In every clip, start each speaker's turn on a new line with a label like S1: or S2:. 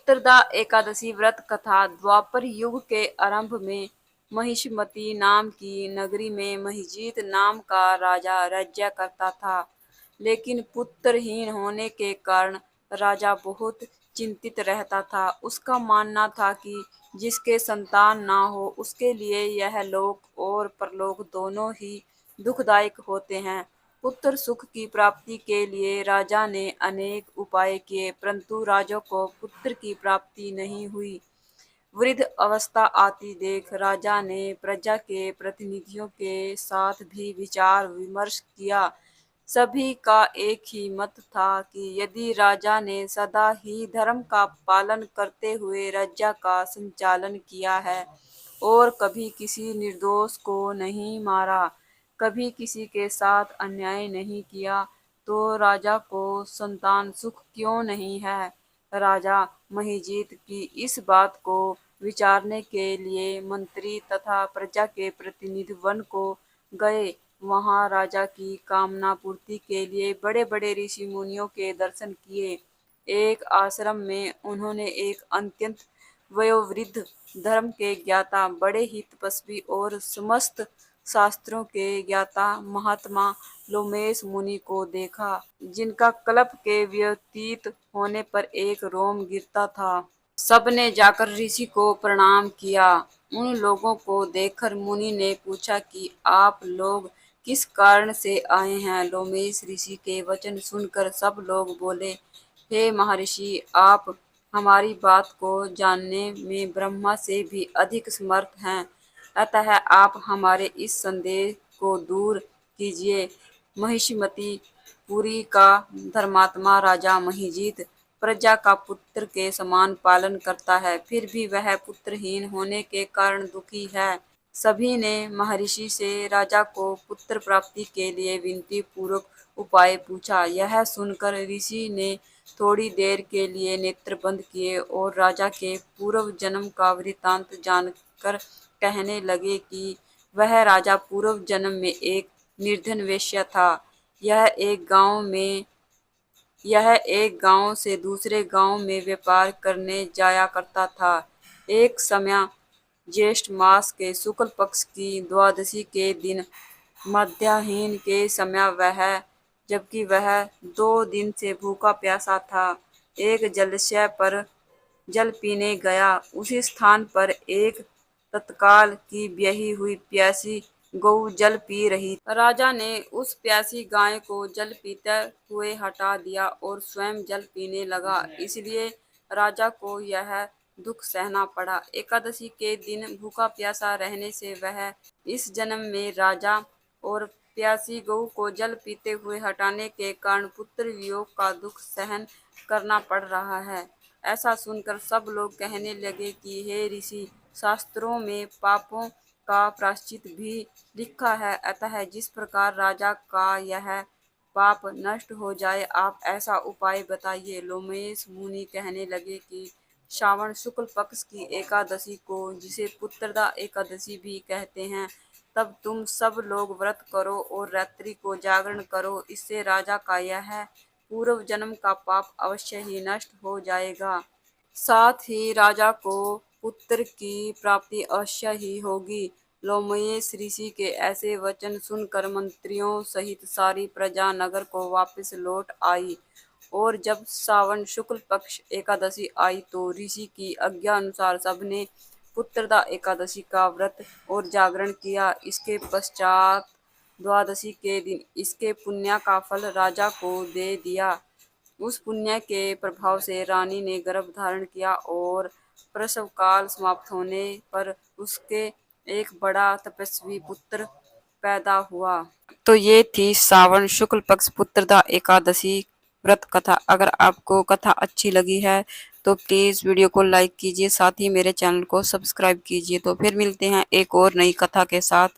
S1: पुत्रदा एकादशी व्रत कथा। द्वापर युग के आरंभ में महिष्मती नाम की नगरी में महिजीत नाम का राजा राज्य करता था। लेकिन पुत्रहीन होने के कारण राजा बहुत चिंतित रहता था। उसका मानना था कि जिसके संतान ना हो उसके लिए यह लोक और परलोक दोनों ही दुखदायक होते हैं। पुत्र सुख की प्राप्ति के लिए राजा ने अनेक उपाय किए, परंतु राजा को पुत्र की प्राप्ति नहीं हुई। वृद्ध अवस्था आती देख राजा ने प्रजा के प्रतिनिधियों के साथ भी विचार विमर्श किया। सभी का एक ही मत था कि यदि राजा ने सदा ही धर्म का पालन करते हुए राज्य का संचालन किया है और कभी किसी निर्दोष को नहीं मारा, कभी किसी के साथ अन्याय नहीं किया, तो राजा को संतान सुख क्यों नहीं है। राजा महिजीत की इस बात को विचारने के लिए मंत्री तथा प्रजा के प्रतिनिधि वन को गए। वहां राजा की कामना पूर्ति के लिए बड़े बड़े ऋषि मुनियों के दर्शन किए। एक आश्रम में उन्होंने एक अत्यंत वयोवृद्ध, धर्म के ज्ञाता, बड़े ही तपस्वी और समस्त शास्त्रों के ज्ञाता महात्मा लोमेश मुनि को देखा, जिनका कल्प के व्यतीत होने पर एक रोम गिरता था। सबने जाकर ऋषि को प्रणाम किया। उन लोगों को देखकर मुनि ने पूछा कि आप लोग किस कारण से आए हैं। लोमेश ऋषि के वचन सुनकर सब लोग बोले, हे महर्षि, आप हमारी बात को जानने में ब्रह्मा से भी अधिक समर्थ हैं, अतः आप हमारे इस संदेह को दूर कीजिए। महिष्मती पुरी का धर्मात्मा राजा महिजीत प्रजा का पुत्र के समान पालन करता है, फिर भी वह पुत्रहीन होने के कारण दुखी है। सभी ने महर्षि से राजा को पुत्र प्राप्ति के लिए विनती पूर्वक उपाय पूछा। यह सुनकर ऋषि ने थोड़ी देर के लिए नेत्र बंद किए और राजा के पूर्व जन्म का वृत्तांत जानकर कहने लगे कि वह राजा पूर्व जन्म में एक निर्धन वेश्या था। यह एक गांव से दूसरे गांव में व्यापार करने जाया करता था। एक समय ज्येष्ठ मास के शुक्ल पक्ष की द्वादशी के दिन मध्याह्न के समय जबकि वह 2 दिन से भूखा प्यासा था, एक जलाशय पर जल पीने गया। उसी स्थान पर एक तत्काल की ब्याही हुई प्यासी गऊ जल पी रही। राजा ने उस प्यासी गाय को जल पीते हुए हटा दिया और स्वयं जल पीने लगा, इसलिए राजा को यह दुख सहना पड़ा। एकादशी के दिन भूखा प्यासा रहने से वह इस जन्म में राजा और प्यासी गऊ को जल पीते हुए हटाने के कारण पुत्र वियोग का दुख सहन करना पड़ रहा है। ऐसा सुनकर सब लोग कहने लगे कि हे ऋषि, शास्त्रों में पापों का प्रायश्चित भी लिखा है, अतः जिस प्रकार राजा का यह पाप नष्ट हो जाए, आप ऐसा उपाय बताइए। लोमेश मुनि कहने लगे कि श्रावण शुक्ल पक्ष की एकादशी को, जिसे पुत्रदा एकादशी भी कहते हैं, तब तुम सब लोग व्रत करो और रात्रि को जागरण करो। इससे राजा का यह पूर्व जन्म का पाप अवश्य ही नष्ट हो जाएगा। साथ ही राजा को पुत्र की प्राप्ति अवश्य ही होगी। लोमश ऋषि के ऐसे वचन सुनकर मंत्रियों सहित सारी प्रजा नगर को वापस लौट आई और जब सावन शुक्ल पक्ष एकादशी आई तो ऋषि की आज्ञा अनुसार सबने पुत्रदा एकादशी का व्रत और जागरण किया। इसके पश्चात द्वादशी के दिन इसके पुण्य का फल राजा को दे दिया। उस पुण्य के प्रभाव से रानी ने गर्भ धारण किया और प्रसव काल समाप्त होने पर उसके एक बड़ा तपस्वी पुत्र पैदा हुआ। तो ये थी सावन शुक्ल पक्ष पुत्रदा एकादशी व्रत कथा। अगर आपको कथा अच्छी लगी है तो प्लीज़ वीडियो को लाइक कीजिए, साथ ही मेरे चैनल को सब्सक्राइब कीजिए। तो फिर मिलते हैं एक और नई कथा के साथ।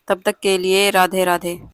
S1: तब तक के लिए राधे राधे।